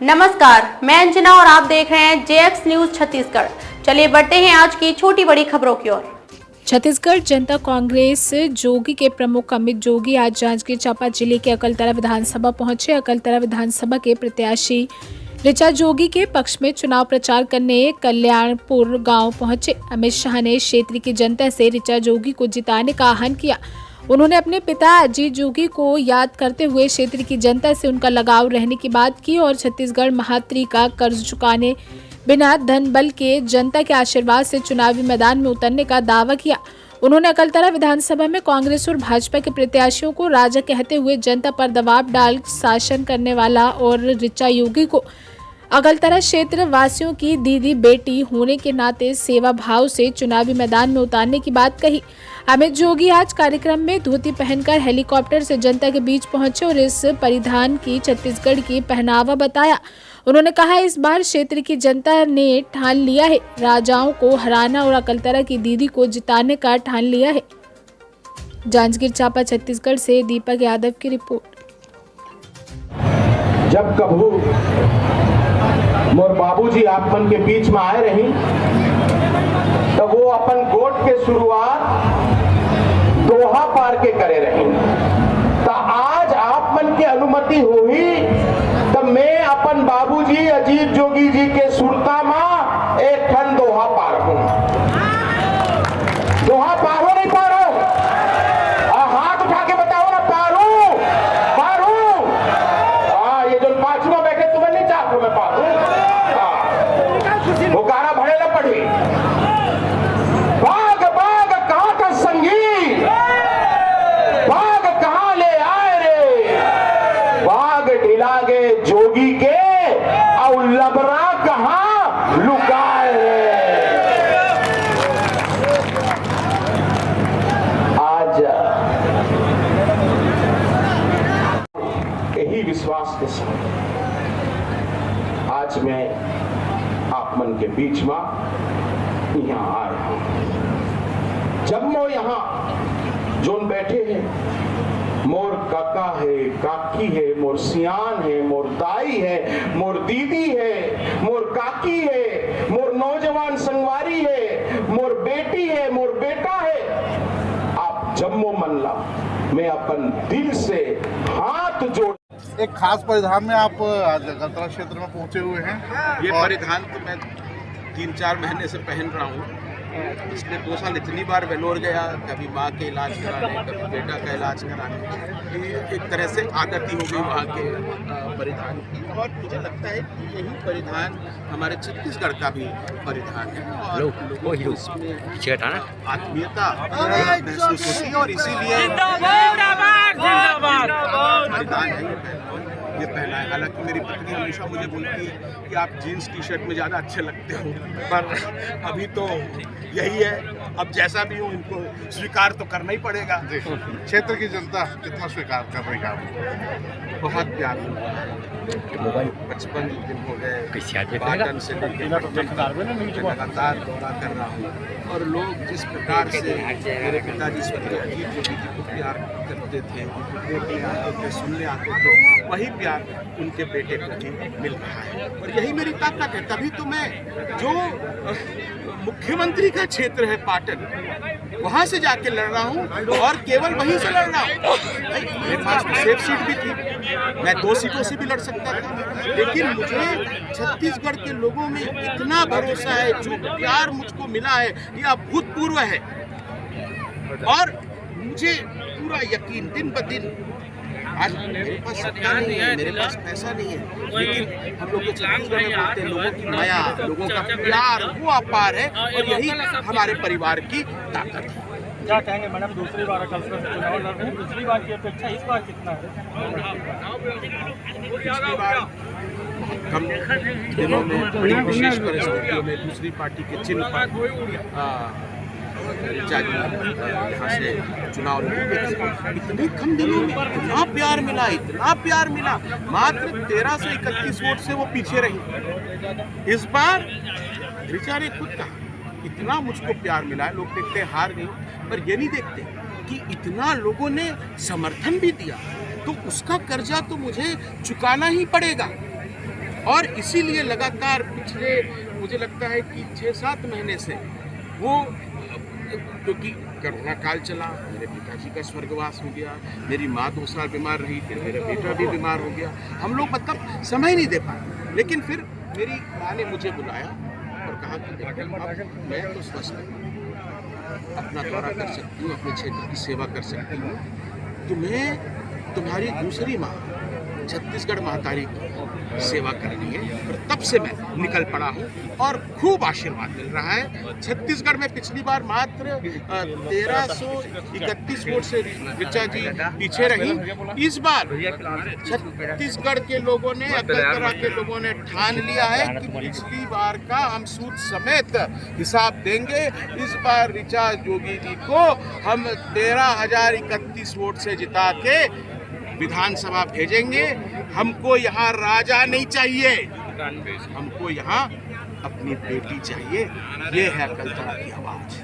नमस्कार, मैं अंजना और आप देख रहे हैं जेएक्स न्यूज छत्तीसगढ़। चलिए बढ़ते हैं आज की छोटी बड़ी खबरों की ओर। छत्तीसगढ़ जनता कांग्रेस जोगी के प्रमुख अमित जोगी आज जांजगीर चांपा जिले के अकलतरा विधानसभा पहुंचे। अकलतरा विधानसभा के प्रत्याशी ऋचा जोगी के पक्ष में चुनाव प्रचार करने कल्याणपुर गांव पहुंचे। अमित शाह ने क्षेत्र की जनता से ऋचा जोगी को जिताने का आह्वान किया। उन्होंने अपने पिता अजीत जोगी को याद करते हुए क्षेत्र की जनता से उनका लगाव रहने की बात की और छत्तीसगढ़ महात्री का कर्ज चुकाने बिना धन बल के जनता के आशीर्वाद से चुनावी मैदान में उतरने का दावा किया। उन्होंने अकलतरा विधानसभा में कांग्रेस और भाजपा के प्रत्याशियों को राजा कहते हुए जनता पर दबाव डाल शासन करने वाला और ऋचा योगी को अकलतरा क्षेत्र वासियों की दीदी बेटी होने के नाते सेवा भाव से चुनावी मैदान में उतारने की बात कही। अमित जोगी आज कार्यक्रम में धोती पहनकर हेलीकॉप्टर से जनता के बीच पहुंचे और इस परिधान की छत्तीसगढ़ की पहनावा बताया। उन्होंने कहा, इस बार क्षेत्र की जनता ने ठान लिया है, राजाओं को हराना और अकलतरा की दीदी को जिताने का ठान लिया है। जांजगीर चांपा छत्तीसगढ़ से दीपक यादव की रिपोर्ट। जब कभू मोर बाबूजी आपमन के बीच में आए रही तो वो अपन गोट के शुरुआत दोहा पार के करे रही। तो आज आपमन की अनुमति हुई तो मैं अपन बाबूजी अजीत जोगी जी के सुरता में एक ठन दोहा पार हूं। दोहा पारो नहीं पारो? हाथ उठा के बताओ ना, पारू पारू। ये जो पांचवा बैठे तुम्हें नहीं चाहते मैं पारू। वो गाना भरे न पड़ी। बाग बाग कहां का संगीत, बाग कहां ले आए रे, बाग ढिलागे जोगी के और लबरा कहां लुकाए रे। आज यही विश्वास के साथ आज मैं आप मन के बीच में यहाँ आ रहा हूं। जब मैं यहाँ जोन बैठे हैं, मोर काका है, काकी है, मोर सियान है, मोर दाई है, मोर दीदी है, मोर काकी है, मोर नौजवान संगवारी है, मोर बेटी है, मोर बेटा है। आप जब मो मन ला मैं अपन दिल से हाथ जोड़। एक खास परिधान में आप आज अकलतरा क्षेत्र में पहुंचे हुए हैं। ये परिधान तो मैं 3-4 महीने से पहन रहा हूँ। पिछले 2 साल इतनी बार वेलोर गया, कभी माँ के इलाज कराने, कभी बेटा का इलाज कराने। ये एक तरह से आदत ही हो गई वहाँ के परिधान की। और मुझे लगता है कि यही परिधान हमारे छत्तीसगढ़ का भी परिधान है और लोगों को इसमें आत्मीयता महसूस होती है और इसीलिए परिधान है ये पहना है। हालांकि मेरी पत्नी हमेशा मुझे बोलती है कि आप जीन्स टी शर्ट में ज़्यादा अच्छे लगते हो, पर अभी तो यही है। अब जैसा भी हो इनको स्वीकार तो करना ही पड़ेगा। क्षेत्र की जनता कितना स्वीकार कर रही है? बहुत प्यार मिल रहा है। 55 दिन हो गए पाटन से लगातार दौरा कर रहा हूँ और लोग जिस प्रकार से मेरे पिताजी स्वर्गीय अजीत जोगी जी को प्यार करते थे, देखने आते थे, सुनने आते थे, वही प्यार उनके बेटे को भी मिल रहा है। और यही मेरी ताकत है। तभी तो मैं जो मुख्यमंत्री का क्षेत्र है पाटन, वहाँ से जाके लड़ रहा हूँ और केवल वहीं से लड़ रहा हूँ। मेरे पास तो सेफ सीट भी थी, मैं 2 सीटों से भी लड़ सकता था, लेकिन मुझे छत्तीसगढ़ के लोगों में इतना भरोसा है, जो प्यार मुझको मिला है ये अभूतपूर्व है। और मुझे पूरा यकीन दिन ब दिन, आज मेरे पास सत्ता नहीं है, मेरे पास पैसा नहीं है, लेकिन हम लोग छत्तीसगढ़ में बोलते हैं लोगों की माया, लोगों का प्यार वो अपार है और यही हमारे परिवार की ताकत है। क्या कहेंगे मैडम, दूसरी बार अकलतरा से चुनाव लड़ रहे हैं, पिछली बार की अपेक्षा इस बार कितना है? पिछली बार कम दिनों में बड़ी विशेष परिस्थितियों में दूसरी पार्टी के चिन्ह पर ऋचा जी यहाँ से चुनाव लड़े। इतने कम दिनों में इतना प्यार मिला, इतना प्यार मिला। मात्र 13 से 31 वोट से वो पीछे रही। इस बार ऋचा ने खुद कहा इतना मुझको प्यार मिला है। लोग देखते हैं हार गई, पर ये नहीं देखते कि इतना लोगों ने समर्थन भी दिया, तो उसका कर्जा तो मुझे चुकाना ही पड़ेगा। और इसीलिए लगातार पिछले मुझे लगता है कि 6-7 महीने से वो, क्योंकि कोरोना काल चला, मेरे पिताजी का स्वर्गवास हो गया, मेरी माँ 2 साल बीमार रही, फिर मेरा बेटा भी बीमार हो गया, हम लोग मतलब समय नहीं दे पाए। लेकिन फिर मेरी माँ ने मुझे बुलाया और कहा कि अब मैं तो स्वस्थ हूँ, अपना दौरा कर सकती हूँ, अपने क्षेत्र की सेवा कर सकती हूँ, तुम्हें तुम्हारी दूसरी माँ छत्तीसगढ़ महातारी की सेवा करनी है। और तब से मैं निकल पड़ा हूँ और खूब आशीर्वाद मिल रहा है। छत्तीसगढ़ में पिछली बार मात्र 1331 वोट से ऋचा जी पीछे रही। इस बार छत्तीसगढ़ के लोगों ने, अकलतरा के लोगों ने ठान लिया है कि पिछली बार का हम सूद समेत हिसाब देंगे। इस बार ऋचा जोगी जी को हम 13,031 वोट से जिता के विधानसभा भेजेंगे। हमको यहाँ राजा नहीं चाहिए, हमको यहाँ अपनी बेटी चाहिए। ये है अकलतरा की आवाज।